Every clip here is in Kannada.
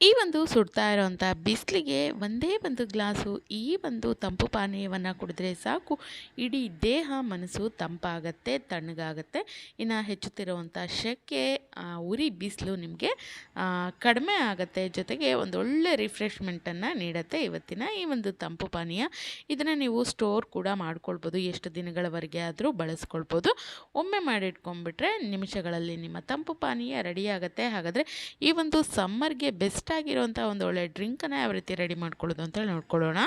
ಈ ಒಂದು ಸುಡ್ತಾ ಇರೋವಂಥ ಬಿಸಿಲಿಗೆ ಒಂದೇ ಒಂದು ಗ್ಲಾಸು ಈ ಒಂದು ತಂಪು ಪಾನೀಯವನ್ನು ಕುಡಿದ್ರೆ ಸಾಕು, ಇಡೀ ದೇಹ ಮನಸ್ಸು ತಂಪಾಗತ್ತೆ, ತಣ್ಣಗಾಗತ್ತೆ. ಇನ್ನು ಹೆಚ್ಚುತ್ತಿರುವಂಥ ಸೆಕೆ, ಉರಿ ಬಿಸಿಲು ನಿಮಗೆ ಕಡಿಮೆ ಆಗುತ್ತೆ, ಜೊತೆಗೆ ಒಂದೊಳ್ಳೆ ರಿಫ್ರೆಶ್ಮೆಂಟನ್ನು ನೀಡುತ್ತೆ ಇವತ್ತಿನ ಈ ಒಂದು ತಂಪು ಪಾನೀಯ. ಇದನ್ನು ನೀವು ಸ್ಟೋರ್ ಕೂಡ ಮಾಡ್ಕೊಳ್ಬೋದು, ಎಷ್ಟು ದಿನಗಳವರೆಗೆ ಆದರೂ ಬಳಸ್ಕೊಳ್ಬೋದು. ಒಮ್ಮೆ ಮಾಡಿಟ್ಕೊಂಡ್ಬಿಟ್ರೆ ನಿಮಿಷಗಳಲ್ಲಿ ನಿಮ್ಮ ತಂಪು ಪಾನೀಯ ರೆಡಿ ಆಗುತ್ತೆ. ಹಾಗಾದರೆ ಈ ಒಂದು ಸಮ್ಮರ್ಗೆ ಬೆಸ್ಟ್ ಆಗಿರುವಂಥ ಒಂದು ಒಳ್ಳೆ ಡ್ರಿಂಕನ್ನು ಯಾವ ರೀತಿ ರೆಡಿ ಮಾಡ್ಕೊಳ್ಳೋದು ಅಂತ ನೋಡ್ಕೊಳ್ಳೋಣ.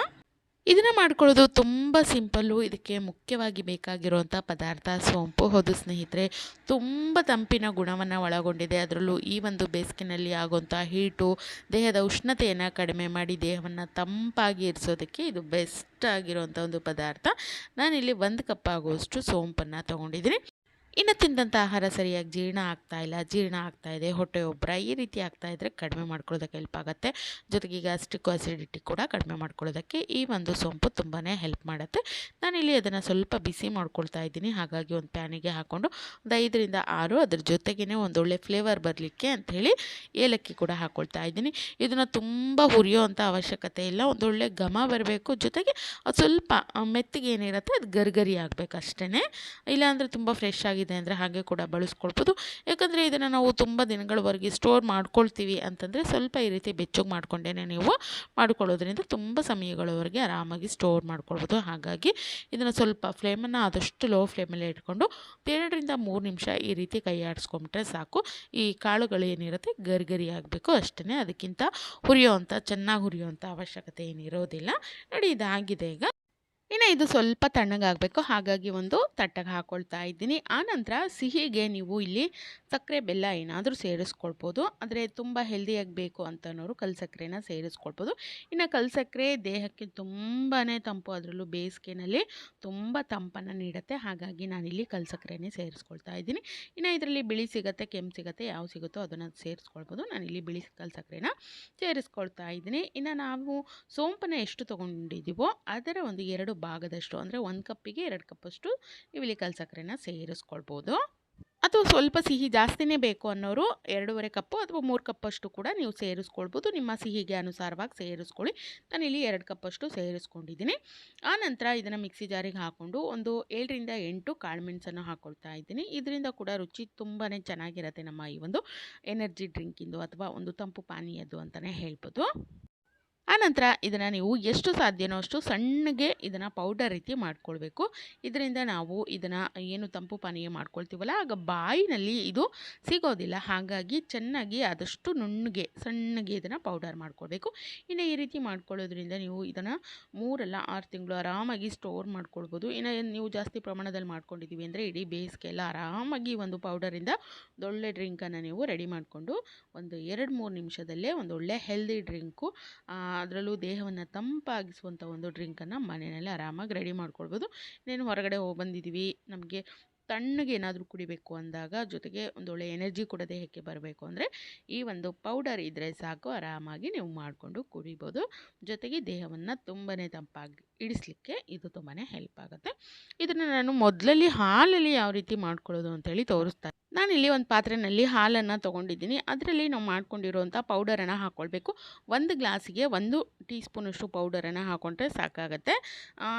ಇದನ್ನು ಮಾಡ್ಕೊಳ್ಳೋದು ತುಂಬ ಸಿಂಪಲ್ಲು. ಇದಕ್ಕೆ ಮುಖ್ಯವಾಗಿ ಬೇಕಾಗಿರುವಂಥ ಪದಾರ್ಥ ಸೋಂಪು. ಹೌದು ಸ್ನೇಹಿತರೆ, ತುಂಬ ತಂಪಿನ ಗುಣವನ್ನು ಒಳಗೊಂಡಿದೆ. ಅದರಲ್ಲೂ ಈ ಒಂದು ಬೇಸಿಗೆನಲ್ಲಿ ಆಗುವಂಥ ಹೀಟು, ದೇಹದ ಉಷ್ಣತೆಯನ್ನು ಕಡಿಮೆ ಮಾಡಿ ದೇಹವನ್ನು ತಂಪಾಗಿ ಇರಿಸೋದಕ್ಕೆ ಇದು ಬೆಸ್ಟ್ ಆಗಿರುವಂಥ ಒಂದು ಪದಾರ್ಥ. ನಾನಿಲ್ಲಿ 1 ಕಪ್ ಆಗುವಷ್ಟು ಸೋಂಪನ್ನು ತೊಗೊಂಡಿದ್ದೀನಿ. ಇನ್ನು ತಿಂದಂಥ ಆಹಾರ ಸರಿಯಾಗಿ ಜೀರ್ಣ ಆಗ್ತಾ ಇದೆ, ಹೊಟ್ಟೆ ಉಬ್ಬರ ಈ ರೀತಿ ಆಗ್ತಾ ಇದ್ದರೆ ಕಡಿಮೆ ಮಾಡ್ಕೊಳ್ಳೋದಕ್ಕೆ ಹೆಲ್ಪ್ ಆಗುತ್ತೆ. ಜೊತೆಗೆ ಗ್ಯಾಸ್ಟ್ರಿಕ್ ಆಸಿಡಿಟಿ ಕೂಡ ಕಡಿಮೆ ಮಾಡ್ಕೊಳ್ಳೋದಕ್ಕೆ ಈ ಒಂದು ಸೋಂಪು ತುಂಬಾ ಹೆಲ್ಪ್ ಮಾಡುತ್ತೆ. ನಾನಿಲ್ಲಿ ಅದನ್ನು ಸ್ವಲ್ಪ ಬಿಸಿ ಮಾಡ್ಕೊಳ್ತಾ ಇದ್ದೀನಿ. ಹಾಗಾಗಿ ಒಂದು ಪ್ಯಾನಿಗೆ ಹಾಕ್ಕೊಂಡು ಒಂದು 5ರಿಂದ 6 ಅದ್ರ ಜೊತೆಗೇ ಒಂದೊಳ್ಳೆ ಫ್ಲೇವರ್ ಬರಲಿಕ್ಕೆ ಅಂಥೇಳಿ ಏಲಕ್ಕಿ ಕೂಡ ಹಾಕ್ಕೊಳ್ತಾ ಇದ್ದೀನಿ. ಇದನ್ನು ತುಂಬ ಹುರಿಯೋವಂಥ ಅವಶ್ಯಕತೆ ಇಲ್ಲ, ಒಂದೊಳ್ಳೆ ಘಮ ಬರಬೇಕು. ಜೊತೆಗೆ ಅದು ಸ್ವಲ್ಪ ಮೆತ್ತಗೆ ಏನಿರುತ್ತೆ ಅದು ಗರ್ಗರಿ ಆಗಬೇಕು ಅಷ್ಟೇ. ಇಲ್ಲಾಂದರೆ ತುಂಬ ಫ್ರೆಶ್ ಆಗಿದೆ ಅಂದರೆ ಹಾಗೆ ಕೂಡ ಬಳಸ್ಕೊಳ್ಬೋದು. ಯಾಕಂದರೆ ಇದನ್ನು ನಾವು ತುಂಬ ದಿನಗಳವರೆಗೆ ಸ್ಟೋರ್ ಮಾಡ್ಕೊಳ್ತೀವಿ ಅಂತಂದರೆ ಸ್ವಲ್ಪ ಈ ರೀತಿ ಬೆಚ್ಚಗೆ ಮಾಡ್ಕೊಂಡೇ ನೀವು ಮಾಡ್ಕೊಳ್ಳೋದ್ರಿಂದ ತುಂಬ ಸಮಯಗಳವರೆಗೆ ಆರಾಮಾಗಿ ಸ್ಟೋರ್ ಮಾಡ್ಕೊಳ್ಬೋದು. ಹಾಗಾಗಿ ಇದನ್ನು ಸ್ವಲ್ಪ ಫ್ಲೇಮನ್ನು ಆದಷ್ಟು ಲೋ ಫ್ಲೇಮಲ್ಲೇ ಇಟ್ಕೊಂಡು 2ರಿಂದ 3 ನಿಮಿಷ ಈ ರೀತಿ ಕೈ ಆಡಿಸ್ಕೊಂಬಿಟ್ರೆ ಸಾಕು. ಈ ಕಾಳುಗಳು ಏನಿರುತ್ತೆ ಗರ್ಗರಿ ಆಗಬೇಕು ಅಷ್ಟೇ, ಅದಕ್ಕಿಂತ ಚೆನ್ನಾಗಿ ಹುರಿಯೋವಂಥ ಅವಶ್ಯಕತೆ ಏನಿರೋದಿಲ್ಲ. ನೋಡಿ, ಇದಾಗಿದೆ ಈಗ. ಇನ್ನು ಇದು ಸ್ವಲ್ಪ ತಣ್ಣಗಾಗಬೇಕು, ಹಾಗಾಗಿ ಒಂದು ತಟ್ಟೆಗೆ ಹಾಕ್ಕೊಳ್ತಾ ಇದ್ದೀನಿ. ಆನಂತರ ಸಿಹಿಗೆ ನೀವು ಇಲ್ಲಿ ಸಕ್ಕರೆ ಬೆಲ್ಲ ಏನಾದರೂ ಸೇರಿಸ್ಕೊಳ್ಬೋದು. ಆದರೆ ತುಂಬ ಹೆಲ್ದಿಯಾಗಿ ಬೇಕು ಅಂತನೋರು ಕಲ್ಸಕ್ಕರೆನ ಸೇರಿಸ್ಕೊಳ್ಬೋದು. ಇನ್ನು ಕಲ್ಸಕ್ಕರೆ ದೇಹಕ್ಕೆ ತುಂಬಾ ತಂಪು, ಅದರಲ್ಲೂ ಬೇಸಿಗೆನಲ್ಲಿ ತುಂಬ ತಂಪನ್ನು ನೀಡುತ್ತೆ. ಹಾಗಾಗಿ ನಾನಿಲ್ಲಿ ಕಲ್ಸಕ್ಕರೆನೇ ಸೇರಿಸ್ಕೊಳ್ತಾ ಇದ್ದೀನಿ. ಇನ್ನು ಇದರಲ್ಲಿ ಬಿಳಿ ಸಿಗುತ್ತೆ, ಕೆಂಪು ಸಿಗುತ್ತೆ, ಯಾವ ಸಿಗುತ್ತೋ ಅದನ್ನು ಸೇರಿಸ್ಕೊಳ್ಬೋದು. ನಾನಿಲ್ಲಿ ಬಿಳಿ ಕಲ್ಸಕ್ಕರೆನ ಸೇರಿಸ್ಕೊಳ್ತಾ ಇದ್ದೀನಿ. ಇನ್ನು ನಾವು ಸೋಂಪನ್ನು ಎಷ್ಟು ತೊಗೊಂಡಿದ್ದೀವೋ ಅದರ ಒಂದು 2 ಭಾಗದಷ್ಟು, ಅಂದರೆ 1 ಕಪ್ಪಿಗೆ 2 ಕಪ್ಪಷ್ಟು ನೀವು ಇಲ್ಲಿ ಕಲ್ಸಕ್ಕರೆನ ಸೇರಿಸ್ಕೊಳ್ಬೋದು. ಅಥವಾ ಸ್ವಲ್ಪ ಸಿಹಿ ಜಾಸ್ತಿನೇ ಬೇಕು ಅನ್ನೋರು 2.5 ಕಪ್ಪು ಅಥವಾ 3 ಕಪ್ಪಷ್ಟು ಕೂಡ ನೀವು ಸೇರಿಸ್ಕೊಳ್ಬೋದು. ನಿಮ್ಮ ಸಿಹಿಗೆ ಅನುಸಾರವಾಗಿ ಸೇರಿಸ್ಕೊಳ್ಳಿ. ನಾನಿಲ್ಲಿ 2 ಕಪ್ಪಷ್ಟು ಸೇರಿಸ್ಕೊಂಡಿದ್ದೀನಿ. ಆನಂತರ ಇದನ್ನು ಮಿಕ್ಸಿ ಜಾರಿಗೆ ಹಾಕ್ಕೊಂಡು ಒಂದು 7ರಿಂದ 8 ಕಾಳುಮೆಣಸನ್ನು ಹಾಕ್ಕೊಳ್ತಾ ಇದ್ದೀನಿ. ಇದರಿಂದ ಕೂಡ ರುಚಿ ತುಂಬಾ ಚೆನ್ನಾಗಿರುತ್ತೆ ನಮ್ಮ ಈ ಒಂದು ಎನರ್ಜಿ ಡ್ರಿಂಕಿಂದು ಅಥವಾ ಒಂದು ತಂಪು ಪಾನೀಯದ್ದು ಅಂತಲೇ ಹೇಳ್ಬೋದು. ಆನಂತರ ಇದನ್ನು ನೀವು ಎಷ್ಟು ಸಾಧ್ಯನೋ ಅಷ್ಟು ಸಣ್ಣಗೆ ಇದನ್ನು ಪೌಡರ್ ರೀತಿ ಮಾಡ್ಕೊಳ್ಬೇಕು. ಇದರಿಂದ ನಾವು ಇದನ್ನು ಏನು ತಂಪು ಪಾನೀಯ ಮಾಡ್ಕೊಳ್ತೀವಲ್ಲ ಆಗ ಬಾಯಿನಲ್ಲಿ ಇದು ಸಿಗೋದಿಲ್ಲ. ಹಾಗಾಗಿ ಚೆನ್ನಾಗಿ ಆದಷ್ಟು ಸಣ್ಣಗೆ ಇದನ್ನು ಪೌಡರ್ ಮಾಡ್ಕೊಳ್ಬೇಕು. ಇನ್ನು ಈ ರೀತಿ ಮಾಡ್ಕೊಳ್ಳೋದ್ರಿಂದ ನೀವು ಇದನ್ನು 3 ಅಲ್ಲ 6 ತಿಂಗಳು ಆರಾಮಾಗಿ ಸ್ಟೋರ್ ಮಾಡ್ಕೊಳ್ಬೋದು. ಇನ್ನು ನೀವು ಜಾಸ್ತಿ ಪ್ರಮಾಣದಲ್ಲಿ ಮಾಡ್ಕೊಂಡಿದ್ದೀವಿ ಅಂದರೆ ಇಡೀ ಬೇಸಿಗೆಲ್ಲ ಆರಾಮಾಗಿ ಒಂದು ಪೌಡರಿಂದ ಒಳ್ಳೆ ಡ್ರಿಂಕನ್ನು ನೀವು ರೆಡಿ ಮಾಡಿಕೊಂಡು ಒಂದು 2-3 ನಿಮಿಷದಲ್ಲೇ ಒಂದು ಒಳ್ಳೆ ಹೆಲ್ದಿ ಡ್ರಿಂಕು, ಅದರಲ್ಲೂ ದೇಹವನ್ನು ತಂಪಾಗಿಸುವಂಥ ಒಂದು ಡ್ರಿಂಕನ್ನು ಮನೆಯಲ್ಲೇ ಆರಾಮಾಗಿ ರೆಡಿ ಮಾಡ್ಕೊಳ್ಬೋದು. ಇನ್ನೇನು ಹೊರಗಡೆ ಹೋಗಿ ಬಂದಿದ್ದೀವಿ, ನಮಗೆ ತಣ್ಣಗೆ ಏನಾದರೂ ಕುಡಿಬೇಕು ಅಂದಾಗ, ಜೊತೆಗೆ ಒಂದೊಳ್ಳೆ ಎನರ್ಜಿ ಕೂಡ ದೇಹಕ್ಕೆ ಬರಬೇಕು ಅಂದರೆ ಈ ಒಂದು ಪೌಡರ್ ಇದ್ದರೆ ಸಾಕು, ಆರಾಮಾಗಿ ನೀವು ಮಾಡಿಕೊಂಡು ಕುಡಿಬೋದು. ಜೊತೆಗೆ ದೇಹವನ್ನು ತುಂಬಾ ತಂಪಾಗಿ ಇಡಿಸ್ಲಿಕ್ಕೆ ಇದು ತುಂಬಾ ಹೆಲ್ಪ್ ಆಗುತ್ತೆ. ಇದನ್ನು ನಾನು ಮೊದಲಲ್ಲಿ ಹಾಲಲ್ಲಿ ಯಾವ ರೀತಿ ಮಾಡ್ಕೊಳ್ಳೋದು ಅಂತೇಳಿ ತೋರಿಸ್ತಾ ನಾನಿಲ್ಲಿ ಒಂದು ಪಾತ್ರೆಯಲ್ಲಿ ಹಾಲನ್ನು ತೊಗೊಂಡಿದ್ದೀನಿ. ಅದರಲ್ಲಿ ನಾವು ಮಾಡ್ಕೊಂಡಿರುವಂಥ ಪೌಡರನ್ನು ಹಾಕ್ಕೊಳ್ಬೇಕು. 1 ಗ್ಲಾಸಿಗೆ 1 ಟೀ ಸ್ಪೂನಷ್ಟು ಪೌಡರನ್ನು ಹಾಕ್ಕೊಂಡ್ರೆ ಸಾಕಾಗತ್ತೆ.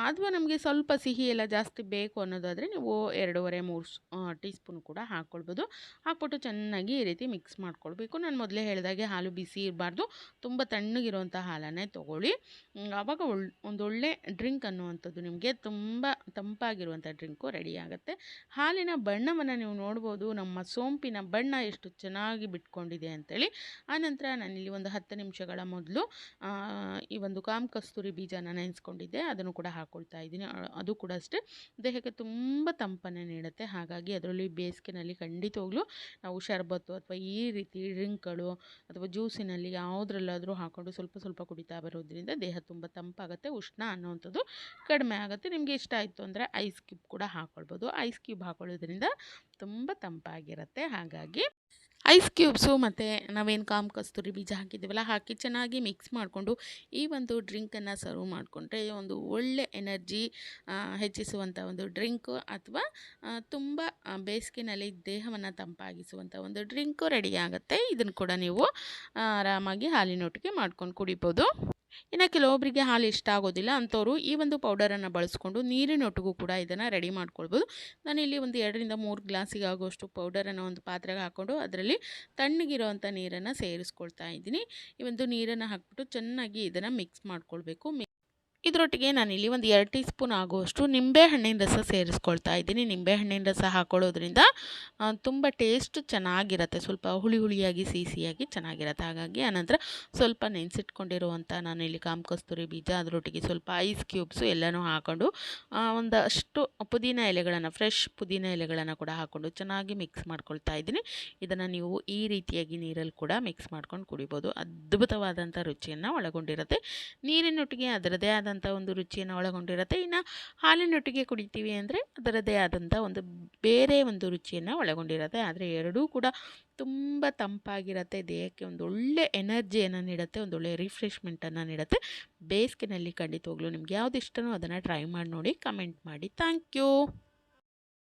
ಅಥವಾ ನಮಗೆ ಸ್ವಲ್ಪ ಸಿಹಿ ಎಲ್ಲ ಜಾಸ್ತಿ ಬೇಕು ಅನ್ನೋದಾದರೆ ನೀವು 2.5-3 ಟೀ ಸ್ಪೂನ್ ಕೂಡ ಹಾಕ್ಕೊಳ್ಬೋದು. ಹಾಕ್ಬಿಟ್ಟು ಚೆನ್ನಾಗಿ ಈ ರೀತಿ ಮಿಕ್ಸ್ ಮಾಡ್ಕೊಳ್ಬೇಕು. ನಾನು ಮೊದಲೇ ಹೇಳಿದಾಗೆ ಹಾಲು ಬಿಸಿ ಇರಬಾರ್ದು, ತುಂಬ ತಣ್ಣಗಿರುವಂಥ ಹಾಲನ್ನೇ ತೊಗೊಳ್ಳಿ. ಆವಾಗ ಒಂದೊಳ್ಳೆ ಡ್ರಿಂಕ್ ಅನ್ನುವಂಥದ್ದು ನಿಮಗೆ ತುಂಬ ತಂಪಾಗಿರುವಂಥ ಡ್ರಿಂಕು ರೆಡಿ ಆಗುತ್ತೆ. ಹಾಲಿನ ಬಣ್ಣವನ್ನು ನೀವು ನೋಡ್ಬೋದು, ನಮ್ಮ ಸೋಂಪಿನ ಬಣ್ಣ ಎಷ್ಟು ಚೆನ್ನಾಗಿ ಬಿಟ್ಕೊಂಡಿದೆ ಅಂತೇಳಿ. ಆನಂತರ ನಾನಿಲ್ಲಿ ಒಂದು 10 ನಿಮಿಷಗಳ ಮೊದಲು ಈ ಒಂದು ಕಸ್ತೂರಿ ಬೀಜನ ನೆನೆಸ್ಕೊಂಡಿದ್ದೆ, ಅದನ್ನು ಕೂಡ ಹಾಕ್ಕೊಳ್ತಾ ಇದ್ದೀನಿ. ಅದು ಕೂಡ ಅಷ್ಟೇ ದೇಹಕ್ಕೆ ತುಂಬ ತಂಪನ್ನು ನೀಡುತ್ತೆ. ಹಾಗಾಗಿ ಅದರಲ್ಲಿ ಬೇಸಿಗೆನಲ್ಲಿ ಖಂಡಿತವಾಗ್ಲೂ ನಾವು ಶರ್ಬತ್ತು ಅಥವಾ ಈ ರೀತಿ ಡ್ರಿಂಕ್ಗಳು ಅಥವಾ ಜ್ಯೂಸಿನಲ್ಲಿ ಯಾವುದ್ರಲ್ಲಾದರೂ ಹಾಕ್ಕೊಂಡು ಸ್ವಲ್ಪ ಸ್ವಲ್ಪ ಕುಡಿತಾ ಬರೋದ್ರಿಂದ ದೇಹ ತುಂಬ ತಂಪಾಗುತ್ತೆ, ಉಷ್ಣ ಅನ್ನೋವಂಥದ್ದು ಕಡಿಮೆ ಆಗುತ್ತೆ. ನಿಮಗೆ ಇಷ್ಟ ಆಯಿತು ಅಂದರೆ ಐಸ್ ಕ್ಯೂಬ್ ಕೂಡ ಹಾಕ್ಕೊಳ್ಬೋದು. ಐಸ್ ಕ್ಯೂಬ್ ಹಾಕೊಳ್ಳೋದ್ರಿಂದ ತುಂಬ ತಂಪಾಗಿರುತ್ತೆ. ಹಾಗಾಗಿ ಐಸ್ ಕ್ಯೂಬ್ಸು ಮತ್ತು ನಾವೇನು ಕಾಮ ಕಸ್ತೂರಿ ಬೀಜ ಹಾಕಿದ್ದೀವಲ್ಲ ಹಾಕಿ ಚೆನ್ನಾಗಿ ಮಿಕ್ಸ್ ಮಾಡಿಕೊಂಡು ಈ ಒಂದು ಡ್ರಿಂಕನ್ನು ಸರ್ವ್ ಮಾಡಿಕೊಂಡ್ರೆ ಒಂದು ಒಳ್ಳೆ ಎನರ್ಜಿ ಹೆಚ್ಚಿಸುವಂಥ ಒಂದು ಡ್ರಿಂಕು ಅಥವಾ ತುಂಬ ಬೇಸಿಗೆನಲ್ಲಿ ದೇಹವನ್ನು ತಂಪಾಗಿಸುವಂಥ ಒಂದು ಡ್ರಿಂಕು ರೆಡಿ ಆಗುತ್ತೆ. ಇದನ್ನು ಕೂಡ ನೀವು ಆರಾಮಾಗಿ ಹಾಲಿನೊಟ್ಟಿಗೆ ಮಾಡ್ಕೊಂಡು ಕುಡಿಬೋದು. ಇನ್ನು ಕೆಲವೊಬ್ಬರಿಗೆ ಹಾಲು ಇಷ್ಟ ಆಗೋದಿಲ್ಲ ಅಂಥವ್ರು ಈ ಒಂದು ಪೌಡರನ್ನು ಬಳಸ್ಕೊಂಡು ನೀರಿನೊಟ್ಟಿಗೂ ಕೂಡ ಇದನ್ನು ರೆಡಿ ಮಾಡ್ಕೊಳ್ಬೋದು. ನಾನಿಲ್ಲಿ ಒಂದು 2 ರಿಂದ 3 ಗ್ಲಾಸಿಗೆ ಆಗುವಷ್ಟು ಪೌಡರನ್ನು ಒಂದು ಪಾತ್ರೆಗೆ ಹಾಕ್ಕೊಂಡು ಅದರಲ್ಲಿ ತಣ್ಣಗಿರೋವಂಥ ನೀರನ್ನು ಸೇರಿಸ್ಕೊಳ್ತಾ ಇದ್ದೀನಿ. ಈ ಒಂದು ನೀರನ್ನು ಹಾಕ್ಬಿಟ್ಟು ಚೆನ್ನಾಗಿ ಇದನ್ನು ಮಿಕ್ಸ್ ಮಾಡ್ಕೊಳ್ಬೇಕು. ಇದರೊಟ್ಟಿಗೆ ನಾನಿಲ್ಲಿ ಒಂದು 2 ಟೀ ಸ್ಪೂನ್ ಆಗುವಷ್ಟು ನಿಂಬೆಹಣ್ಣಿನ ರಸ ಸೇರಿಸ್ಕೊಳ್ತಾ ಇದ್ದೀನಿ. ನಿಂಬೆಹಣ್ಣಿನ ರಸ ಹಾಕೊಳ್ಳೋದ್ರಿಂದ ತುಂಬ ಟೇಸ್ಟ್ ಚೆನ್ನಾಗಿರುತ್ತೆ, ಸ್ವಲ್ಪ ಹುಳಿ ಹುಳಿಯಾಗಿ ಸಿಹಿಯಾಗಿ ಚೆನ್ನಾಗಿರುತ್ತೆ. ಹಾಗಾಗಿ ಆನಂತರ ಸ್ವಲ್ಪ ನೆನೆಸಿಟ್ಕೊಂಡಿರುವಂಥ ನಾನಿಲ್ಲಿ ಕಾಮ ಕಸ್ತೂರಿ ಬೀಜ, ಅದರೊಟ್ಟಿಗೆ ಸ್ವಲ್ಪ ಐಸ್ ಕ್ಯೂಬ್ಸು ಎಲ್ಲನೂ ಹಾಕ್ಕೊಂಡು ಒಂದಷ್ಟು ಪುದೀನ ಎಲೆಗಳನ್ನು, ಫ್ರೆಶ್ ಪುದೀನ ಎಲೆಗಳನ್ನು ಕೂಡ ಹಾಕ್ಕೊಂಡು ಚೆನ್ನಾಗಿ ಮಿಕ್ಸ್ ಮಾಡ್ಕೊಳ್ತಾ ಇದ್ದೀನಿ. ಇದನ್ನು ನೀವು ಈ ರೀತಿಯಾಗಿ ನೀರಲ್ಲಿ ಕೂಡ ಮಿಕ್ಸ್ ಮಾಡ್ಕೊಂಡು ಕುಡಿಬೋದು. ಅದ್ಭುತವಾದಂಥ ರುಚಿಯನ್ನು ಒಳಗೊಂಡಿರುತ್ತೆ. ನೀರಿನೊಟ್ಟಿಗೆ ಅದರದೇ ಆದಂಥ ಒಂದು ರುಚಿಯನ್ನು ಒಳಗೊಂಡಿರುತ್ತೆ. ಇನ್ನು ಹಾಲಿನೊಟ್ಟಿಗೆ ಕುಡಿತೀವಿ ಅಂದರೆ ಅದರದೇ ಆದಂಥ ಒಂದು ಬೇರೆ ಒಂದು ರುಚಿಯನ್ನು ಒಳಗೊಂಡಿರುತ್ತೆ. ಆದರೆ ಎರಡೂ ಕೂಡ ತುಂಬ ತಂಪಾಗಿರುತ್ತೆ, ದೇಹಕ್ಕೆ ಒಂದು ಒಳ್ಳೆ ಎನರ್ಜಿಯನ್ನು ನೀಡುತ್ತೆ, ಒಂದು ಒಳ್ಳೆ ರಿಫ್ರೆಶ್ಮೆಂಟನ್ನು ನೀಡುತ್ತೆ. ಬೇಸಿಗೆನಲ್ಲಿ ಖಂಡಿತವಾಗ್ಲೂ ನಿಮ್ಗೆ ಯಾವ್ದು ಇಷ್ಟನೋ ಅದನ್ನು ಟ್ರೈ ಮಾಡಿ ನೋಡಿ, ಕಮೆಂಟ್ ಮಾಡಿ. Thank you.